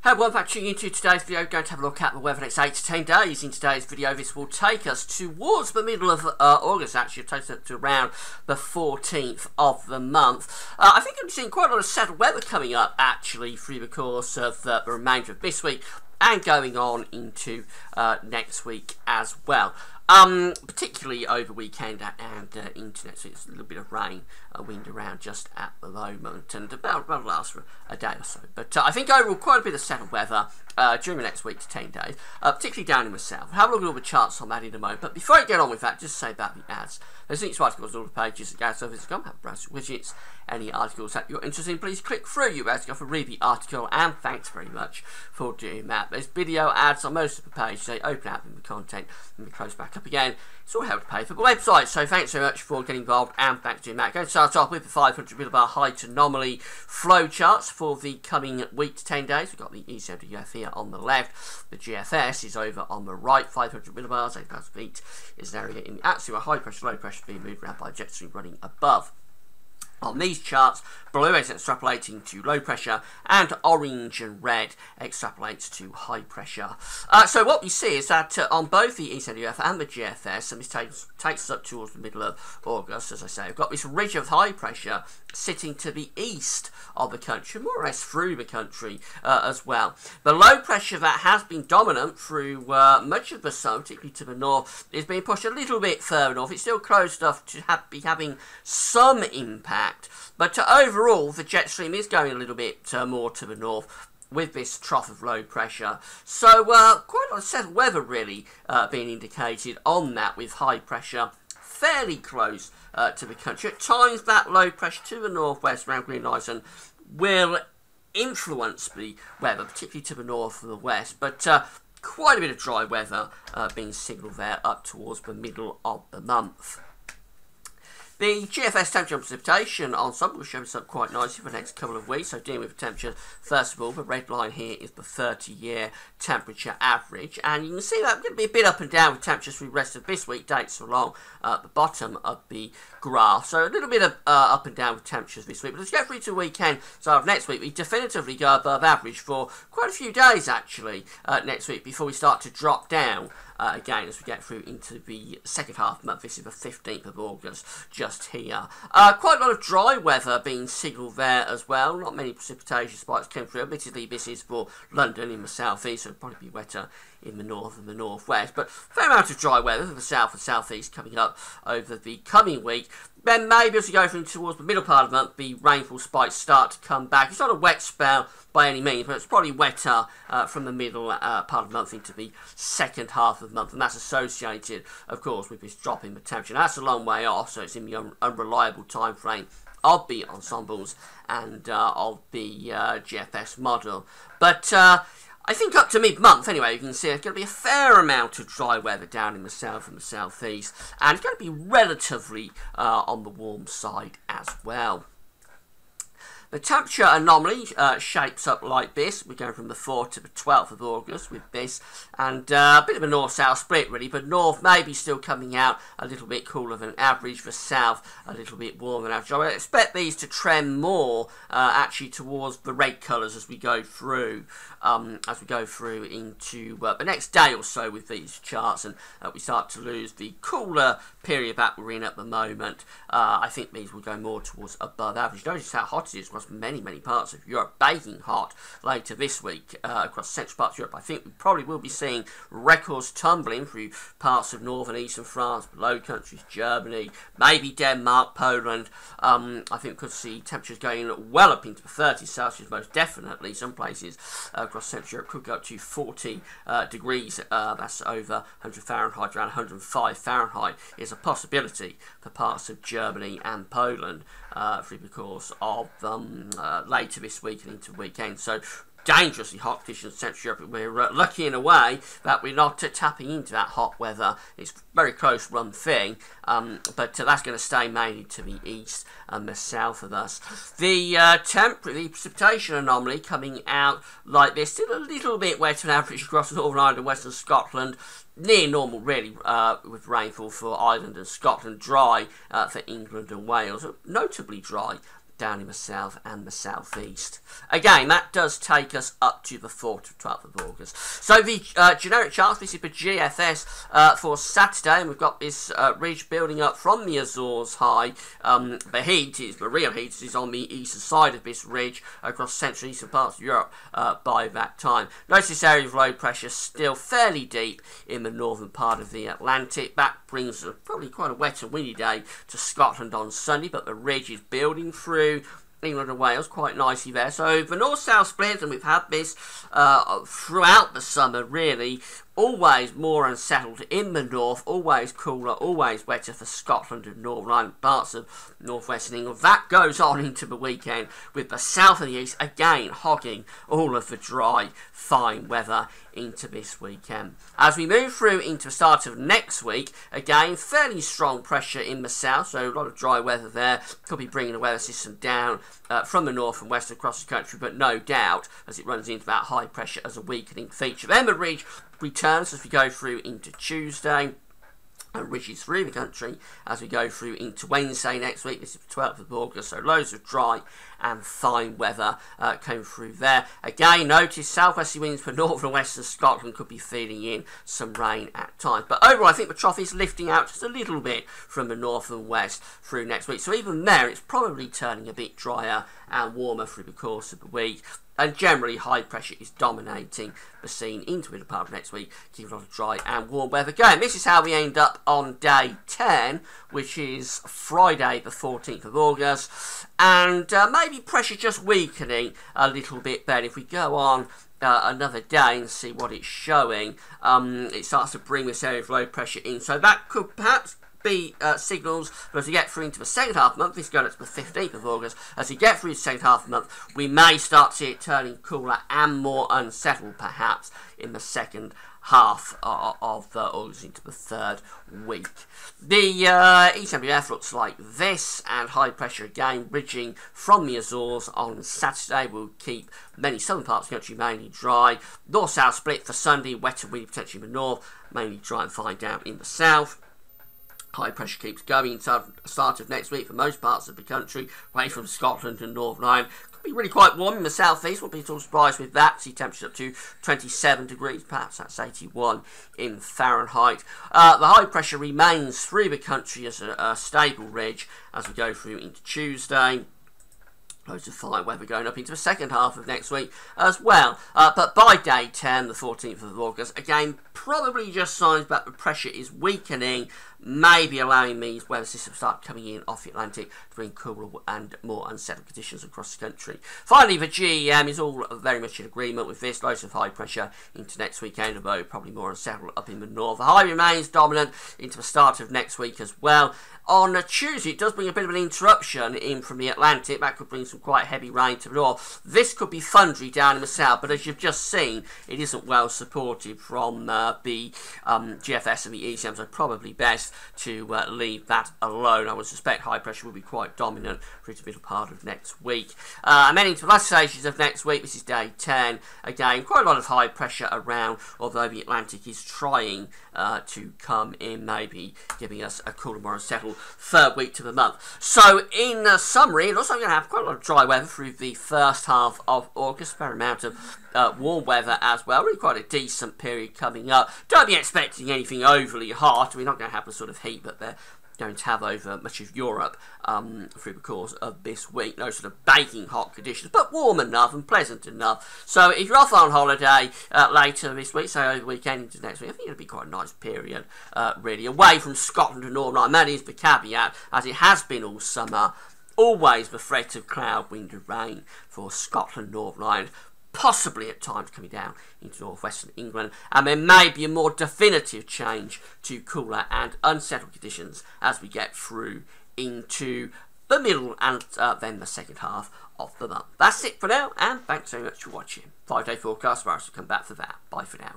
Hello, welcome back to into today's video. We're going to have a look at the weather next 8 to 10 days. In today's video, this will take us towards the middle of August, actually. It'll take us to around the 14th of the month. I think I'm seeing quite a lot of settled weather coming up, actually, through the course of the remainder of this week and going on into next week as well. Particularly over weekend and into next week. It's a little bit of rain, wind around just at the moment, and about last for a day or so. But I think overall quite a bit of settled weather during the next week to 10 days, particularly down in the south. We'll have a look at all the charts on that in a moment. But before I get on with that, just say about the ads. There's links to articles on all the pages at GadService.com. Have browse widgets. Any articles that you're interested in, please click through your ads, go for read the article, and thanks very much for doing that. There's video ads on most of the pages. They open out in the content and we close back up again. It's all held to pay for the website, so thanks very much for getting involved and thanks for doing that. Going to start off with the 500 millibar height anomaly flow charts for the coming week to 10 days. We've got the ECMWF here on the left, the GFS is over on the right, 500 millibars, 8,000 feet is an area in the atmosphere where high pressure, low pressure being moved around by a jet stream running above. On these charts, blue is extrapolating to low pressure, and orange and red extrapolates to high pressure. So what we see is that on both the ECMWF and the GFS, and this takes us up towards the middle of August, as I say, we've got this ridge of high pressure sitting to the east of the country, more or less through the country as well. The low pressure that has been dominant through much of the summer, particularly to the north, is being pushed a little bit further north. It's still close enough to be having some impact. But overall, the jet stream is going a little bit more to the north with this trough of low pressure. So quite a lot of settled weather really being indicated on that, with high pressure fairly close to the country. At times that low pressure to the northwest around Green Island will influence the weather, particularly to the north and the west. But quite a bit of dry weather being signalled there up towards the middle of the month. The GFS temperature and precipitation ensemble will show us up quite nicely for the next couple of weeks. So dealing with the temperature, first of all, the red line here is the 30-year temperature average. And you can see that we're going to be a bit up and down with temperatures through the rest of this week. Dates along the bottom of the graph. So a little bit of up and down with temperatures this week. But as we get through to the weekend, so next week, we definitively go above average for quite a few days, actually, next week, before we start to drop down again as we get through into the second half of the month. This is the 15th of August, just here. Quite a lot of dry weather being signalled there as well. Not many precipitation spikes came through. Admittedly, this is for London in the southeast, so it'll probably be wetter in the north and the northwest. But fair amount of dry weather for the south and southeast coming up over the coming week. Then maybe as we go through towards the middle part of the month, the rainfall spikes start to come back. It's not a wet spell by any means, but it's probably wetter from the middle part of the month into the second half of the month. And that's associated, of course, with this drop in the temperature. Now, that's a long way off, so it's in the unreliable time frame of the ensembles and of the GFS model. But I think up to mid-month, anyway, you can see there's going to be a fair amount of dry weather down in the south and the southeast, and it's going to be relatively on the warm side as well. The temperature anomaly shapes up like this. We're going from the 4th to the 12th of August with this, and a bit of a north-south split really, but north maybe still coming out a little bit cooler than average, the south a little bit warmer than average. I would expect these to trend more actually towards the red colours as we go through into the next day or so with these charts, and we start to lose the cooler period that we're in at the moment. I think these will go more towards above average. Notice how hot it is across many parts of Europe, baking hot later this week across central parts of Europe. I think we probably will be seeing records tumbling through parts of northern and eastern France, below countries, Germany, maybe Denmark, Poland. I think we could see temperatures going well up into the 30s Celsius, most definitely. Some places across central Europe could go up to 40 degrees. That's over 100 Fahrenheit, around 105 Fahrenheit is a possibility for parts of Germany and Poland through the course of later this week and into the weekend. So dangerously hot conditions in Central Europe. We're lucky in a way that we're not tapping into that hot weather. It's a very close run thing, but that's going to stay mainly to the east and the south of us. The precipitation anomaly coming out like this, still a little bit wetter than average across Northern Ireland and Western Scotland. Near normal really with rainfall for Ireland and Scotland, dry for England and Wales, notably dry down in the south and the southeast. Again, that does take us up to the 4th to 12th of August. So the generic charts, this is the GFS for Saturday, and we've got this ridge building up from the Azores high. The real heat is on the eastern side of this ridge across central and eastern parts of Europe by that time. Notice this area of low pressure still fairly deep in the northern part of the Atlantic. That brings probably quite a wet and windy day to Scotland on Sunday, but the ridge is building through England and Wales quite nicely there. So the north-south split, and we've had this throughout the summer really, always more unsettled in the north, always cooler, always wetter for Scotland and Northern Ireland, parts of northwestern England. That goes on into the weekend with the south and the east again hogging all of the dry, fine weather into this weekend. As we move through into the start of next week, again fairly strong pressure in the south, so a lot of dry weather there. Could be bringing the weather system down from the north and west across the country, but no doubt as it runs into that high pressure as a weakening feature. Then the ridge returns as we go through into Tuesday and ridges through the country as we go through into Wednesday next week. This is the 12th of August, so loads of dry and fine weather came through there. Again, notice southwesterly winds for northern and western Scotland could be feeding in some rain at times. But overall, I think the trough is lifting out just a little bit from the north and west through next week. So even there, it's probably turning a bit drier and warmer through the course of the week. And generally, high pressure is dominating the scene into the middle part of next week, keeping a lot of dry and warm weather going. This is how we end up on day 10, which is Friday the 14th of August. And maybe pressure just weakening a little bit better. If we go on another day and see what it's showing, it starts to bring this area of low pressure in. So that could perhaps be signals, but as we get through into the second half of the month, this is going up to the 15th of August, as we get through the second half of the month, we may start to see it turning cooler and more unsettled perhaps in the second half of August into the third week. The ECMWF looks like this, and high pressure again bridging from the Azores on Saturday will keep many southern parts of the country mainly dry. North-south split for Sunday, wet and windy potentially in the north, mainly dry and fine down in the south. High pressure keeps going until the start of next week for most parts of the country, away from Scotland and Northern Ireland. Could be really quite warm in the southeast, won't be at all surprised with that. See temperatures up to 27 degrees, perhaps that's 81 in Fahrenheit. The high pressure remains through the country as a stable ridge as we go through into Tuesday. Loads of fine weather going up into the second half of next week as well. But by day 10, the 14th of August, again, probably just signs that the pressure is weakening, maybe allowing these weather systems to start coming in off the Atlantic to bring cooler and more unsettled conditions across the country. Finally, the GEM is all very much in agreement with this. Loads of high pressure into next weekend, although probably more unsettled up in the north. The high remains dominant into the start of next week as well. On a Tuesday, it does bring a bit of an interruption in from the Atlantic. That could bring some quite heavy rain to the north. This could be thundery down in the south, but as you've just seen, it isn't well supported from the GFS and the ECM, so probably best to leave that alone. I would suspect high pressure will be quite dominant through to the middle part of next week. And then into the last stages of next week, this is day 10. Again, quite a lot of high pressure around, although the Atlantic is trying to come in, maybe giving us a cooler, more unsettled third week to the month. So in summary, it's also going to have quite a lot of dry weather through the first half of August, a fair amount of warm weather as well. Really quite a decent period coming up. Don't be expecting anything overly hot. We're not going to have the sort of heat that they're going to have over much of Europe through the course of this week. No sort of baking hot conditions, but warm enough and pleasant enough. So if you're off on holiday later this week, say over the weekend into next week, I think it'll be quite a nice period, really, away from Scotland and Northern Ireland. That is the caveat, as it has been all summer. Always the threat of cloud, wind and rain for Scotland, Northern Ireland, possibly at times coming down into northwestern England, and there may be a more definitive change to cooler and unsettled conditions as we get through into the middle and then the second half of the month. That's it for now, and thanks very much for watching. 5-day forecast, virus will come back for that. Bye for now.